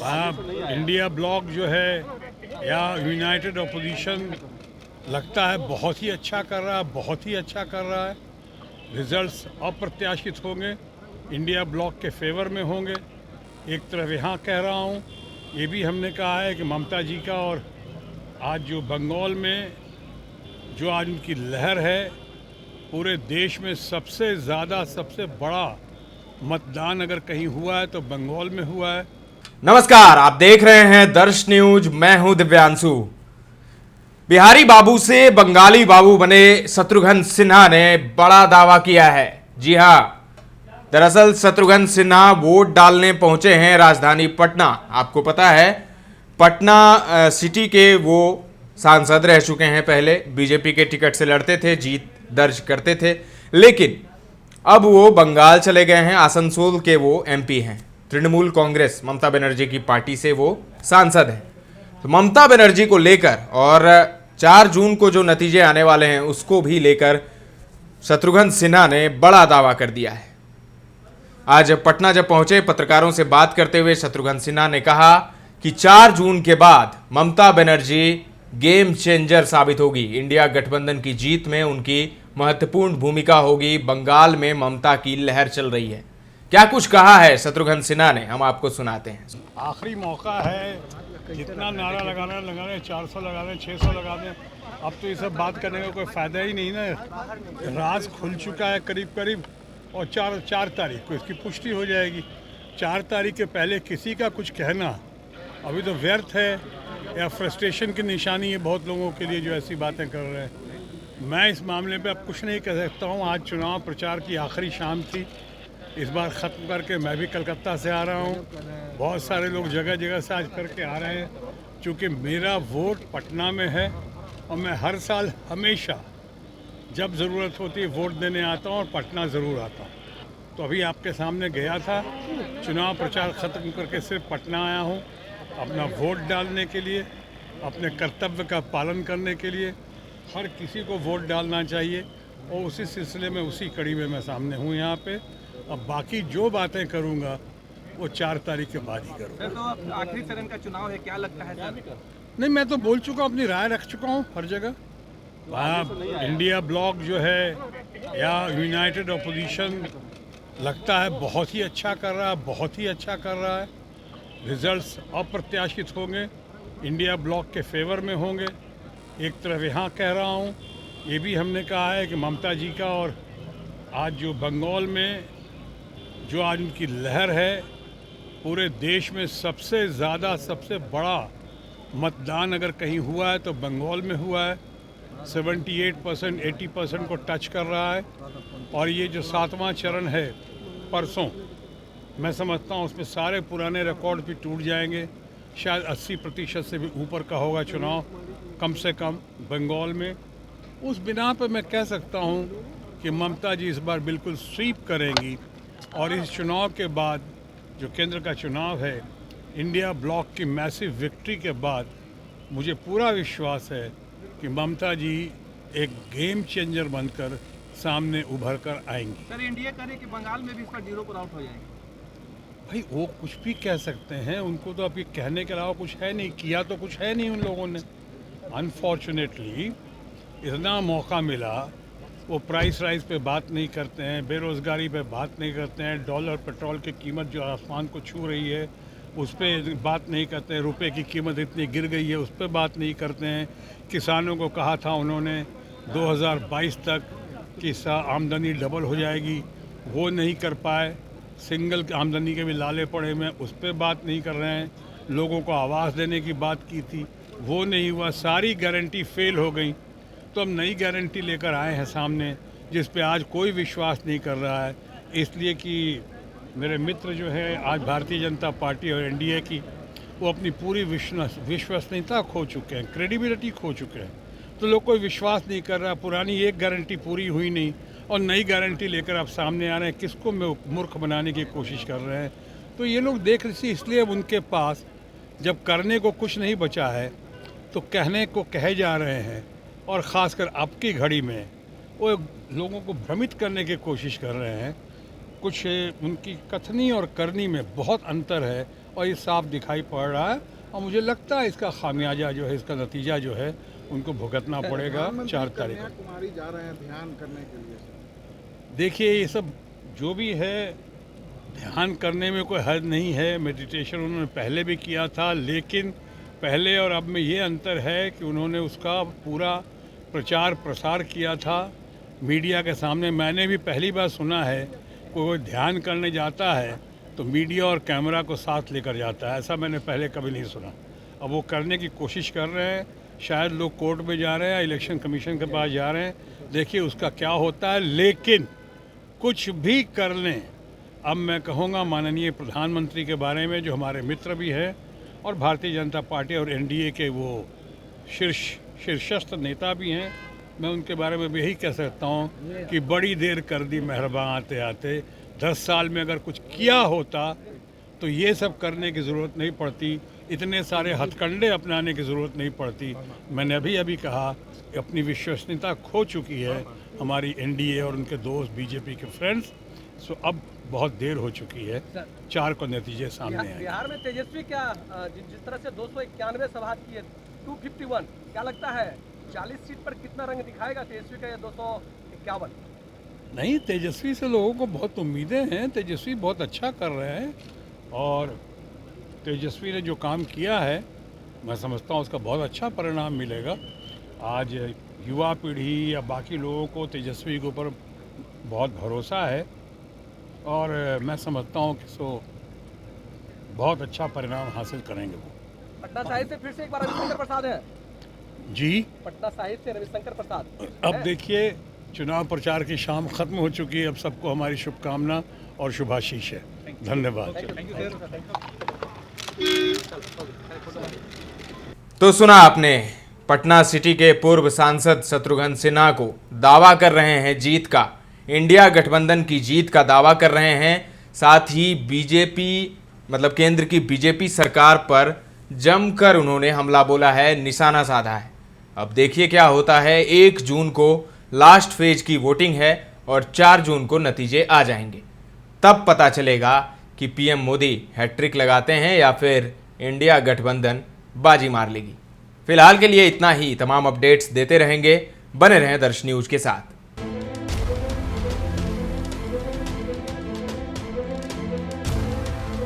India block जो है या यूनाइटेड अपोजिशन लगता है बहुत ही अच्छा कर रहा है, बहुत ही अच्छा कर रहा है। रिजल्ट्स अप्रत्याशित होंगे, इंडिया ब्लॉक के फेवर में होंगे। एक तरफ यहाँ कह रहा हूँ, ये भी हमने कहा है कि ममता जी का, और आज जो बंगाल में जो आज उनकी लहर है, पूरे देश में सबसे ज़्यादा सबसे बड़ा मतदान अगर कहीं हुआ है तो बंगाल में हुआ है। नमस्कार, आप देख रहे हैं दर्श न्यूज। मैं हूं दिव्यांशु। बिहारी बाबू से बंगाली बाबू बने शत्रुघ्न सिन्हा ने बड़ा दावा किया है। जी हां, दरअसल शत्रुघ्न सिन्हा वोट डालने पहुंचे हैं राजधानी पटना। आपको पता है, पटना सिटी के वो सांसद रह चुके हैं। पहले बीजेपी के टिकट से लड़ते थे, जीत दर्ज करते थे, लेकिन अब वो बंगाल चले गए हैं। आसनसोल के वो एमपी हैं। तृणमूल कांग्रेस ममता बनर्जी की पार्टी से वो सांसद हैं। तो ममता बनर्जी को लेकर और 4 जून को जो नतीजे आने वाले हैं उसको भी लेकर शत्रुघ्न सिन्हा ने बड़ा दावा कर दिया है। आज पटना जब पहुंचे, पत्रकारों से बात करते हुए शत्रुघ्न सिन्हा ने कहा कि 4 जून के बाद ममता बनर्जी गेम चेंजर साबित होगी। इंडिया गठबंधन की जीत में उनकी महत्वपूर्ण भूमिका होगी। बंगाल में ममता की लहर चल रही है। क्या कुछ कहा है शत्रुघ्न सिन्हा ने, हम आपको सुनाते हैं। आखिरी मौका है, जितना नारा लगाना 400 लगा दें, 600 लगा दें। अब तो ये सब बात करने का कोई फ़ायदा ही नहीं ना। राज खुल चुका है करीब करीब, और 4 तारीख को इसकी पुष्टि हो जाएगी। 4 तारीख के पहले किसी का कुछ कहना अभी तो व्यर्थ है, या फ्रस्ट्रेशन की निशानी है बहुत लोगों के लिए जो ऐसी बातें कर रहे हैं। मैं इस मामले पे अब कुछ नहीं कह सकता हूँ। आज चुनाव प्रचार की आखिरी शाम थी। इस बार ख़त्म करके मैं भी कलकत्ता से आ रहा हूँ। बहुत सारे लोग जगह जगह से आज करके आ रहे हैं। क्योंकि मेरा वोट पटना में है, और मैं हर साल हमेशा जब ज़रूरत होती है वोट देने आता हूँ, और पटना ज़रूर आता हूँ। तो अभी आपके सामने गया था, चुनाव प्रचार ख़त्म करके सिर्फ पटना आया हूँ अपना वोट डालने के लिए, अपने कर्तव्य का पालन करने के लिए। हर किसी को वोट डालना चाहिए, और उसी सिलसिले में, उसी कड़ी में मैं सामने हूँ यहाँ पे। अब बाकी जो बातें करूँगा वो 4 तारीख के बाद ही करूँगा। तो आखिरी चरण का चुनाव है, क्या लगता है सर? नहीं, मैं तो बोल चुका हूँ, अपनी राय रख चुका हूँ हर जगह। इंडिया ब्लॉक जो है या यूनाइटेड अपोजिशन लगता है बहुत ही अच्छा कर रहा है, बहुत ही अच्छा कर रहा है। रिजल्ट्स अप्रत्याशित होंगे, इंडिया ब्लॉक के फेवर में होंगे। एक तरफ यहाँ कह रहा हूँ, ये भी हमने कहा है कि ममता जी का, और आज जो बंगाल में जो आज उनकी लहर है, पूरे देश में सबसे ज़्यादा सबसे बड़ा मतदान अगर कहीं हुआ है तो बंगाल में हुआ है। 78% 80% को टच कर रहा है। और ये जो 7वां चरण है परसों, मैं समझता हूँ उसमें सारे पुराने रिकॉर्ड भी टूट जाएंगे। शायद 80% से भी ऊपर का होगा चुनाव, कम से कम बंगाल में। उस बिना पर मैं कह सकता हूँ कि ममता जी इस बार बिल्कुल स्वीप करेंगी। और इस चुनाव के बाद जो केंद्र का चुनाव है, इंडिया ब्लॉक की मैसिव विक्ट्री के बाद मुझे पूरा विश्वास है कि ममता जी एक गेम चेंजर बनकर सामने उभर कर आएंगी। सर, इंडिया करे कि बंगाल में भी इस पर 0 पर आउट हो जाएंगे? भाई वो कुछ भी कह सकते हैं, उनको तो अभी कहने के अलावा कुछ है नहीं, किया तो कुछ है नहीं उन लोगों ने। अनफॉर्चुनेटली इतना मौका मिला, वो प्राइस राइज पे बात नहीं करते हैं, बेरोज़गारी पे बात नहीं करते हैं, डॉलर पेट्रोल की कीमत जो आसमान को छू रही है उस पर बात नहीं करते हैं, रुपए की कीमत इतनी गिर गई है उस पर बात नहीं करते हैं। किसानों को कहा था उन्होंने 2022 तक कि आमदनी डबल हो जाएगी, वो नहीं कर पाए। सिंगल आमदनी के भी लाले पड़े में, उस पर बात नहीं कर रहे हैं। लोगों को आवास देने की बात की थी, वो नहीं हुआ। सारी गारंटी फेल हो गई। तो हम नई गारंटी लेकर आए हैं सामने, जिस पे आज कोई विश्वास नहीं कर रहा है। इसलिए कि मेरे मित्र जो है आज भारतीय जनता पार्टी और एनडीए की, वो अपनी पूरी विश्वसनीयता खो चुके हैं, क्रेडिबिलिटी खो चुके हैं। तो लोग कोई विश्वास नहीं कर रहा। पुरानी एक गारंटी पूरी हुई नहीं, और नई गारंटी लेकर आप सामने आ रहे हैं, किसको मूर्ख बनाने की कोशिश कर रहे हैं। तो ये लोग देख रहे थे, इसलिए अब उनके पास जब करने को कुछ नहीं बचा है तो कहने को कहे जा रहे हैं। और ख़ासकर अब की घड़ी में वो लोगों को भ्रमित करने की कोशिश कर रहे हैं। कुछ उनकी कथनी और करनी में बहुत अंतर है। और ये साफ दिखाई पड़ रहा है। और मुझे लगता है इसका खामियाजा जो है, इसका नतीजा जो है उनको भुगतना पड़ेगा 4 तारीख को। कन्याकुमारी जा रहे हैं ध्यान करने के लिए। देखिए ये सब जो भी है, ध्यान करने में कोई हद नहीं है। मेडिटेशन उन्होंने पहले भी किया था, लेकिन पहले और अब में ये अंतर है कि उन्होंने उसका पूरा प्रचार प्रसार किया था मीडिया के सामने। मैंने भी पहली बार सुना है कोई ध्यान करने जाता है तो मीडिया और कैमरा को साथ लेकर जाता है, ऐसा मैंने पहले कभी नहीं सुना। अब वो करने की कोशिश कर रहे हैं, शायद लोग कोर्ट में जा रहे हैं, इलेक्शन कमीशन के पास जा रहे हैं, देखिए उसका क्या होता है। लेकिन कुछ भी कर लें, अब मैं कहूँगा माननीय प्रधानमंत्री के बारे में, जो हमारे मित्र भी हैं और भारतीय जनता पार्टी और एनडीए के वो शीर्षस्थ नेता भी हैं, मैं उनके बारे में भी यही कह सकता हूँ कि बड़ी देर कर दी मेहरबान आते आते। 10 साल में अगर कुछ किया होता तो ये सब करने की ज़रूरत नहीं पड़ती, इतने सारे हथकंडे अपनाने की ज़रूरत नहीं पड़ती। मैंने अभी कहा कि अपनी विश्वसनीयता खो चुकी है हमारी एनडीए और उनके दोस्त बीजेपी के फ्रेंड्स। सो अब बहुत देर हो चुकी है, 4 को नतीजे सामने आए। बिहार में तेजस्वी क्या जिस तरह से 291 सभा की है, 251, क्या लगता है 40 सीट पर कितना रंग दिखाएगा तेजस्वी का, या 251? नहीं, तेजस्वी से लोगों को बहुत उम्मीदें हैं। तेजस्वी बहुत अच्छा कर रहे हैं और तेजस्वी ने जो काम किया है मैं समझता हूँ उसका बहुत अच्छा परिणाम मिलेगा। आज युवा पीढ़ी या बाकी लोगों को तेजस्वी के ऊपर बहुत भरोसा है और मैं समझता हूँ कि सो बहुत अच्छा परिणाम हासिल करेंगे वो। पटना साहिब से फिर से एक बार रविशंकर प्रसाद है जी, पटना साहिब से रविशंकर प्रसाद। अब देखिए चुनाव प्रचार की शाम खत्म हो चुकी है। अब सबको हमारी शुभकामना और शुभाशीष है। धन्यवाद। तो सुना आपने, पटना सिटी के पूर्व सांसद शत्रुघ्न सिन्हा को दावा कर रहे हैं जीत का, इंडिया गठबंधन की जीत का दावा कर रहे हैं। साथ ही बीजेपी मतलब केंद्र की बीजेपी सरकार पर जमकर उन्होंने हमला बोला है, निशाना साधा है। अब देखिए क्या होता है। 1 जून को लास्ट फेज की वोटिंग है और 4 जून को नतीजे आ जाएंगे। तब पता चलेगा कि पीएम मोदी हैट्रिक लगाते हैं या फिर इंडिया गठबंधन बाजी मार लेगी। फिलहाल के लिए इतना ही। तमाम अपडेट्स देते रहेंगे, बने रहें दर्श न्यूज के साथ।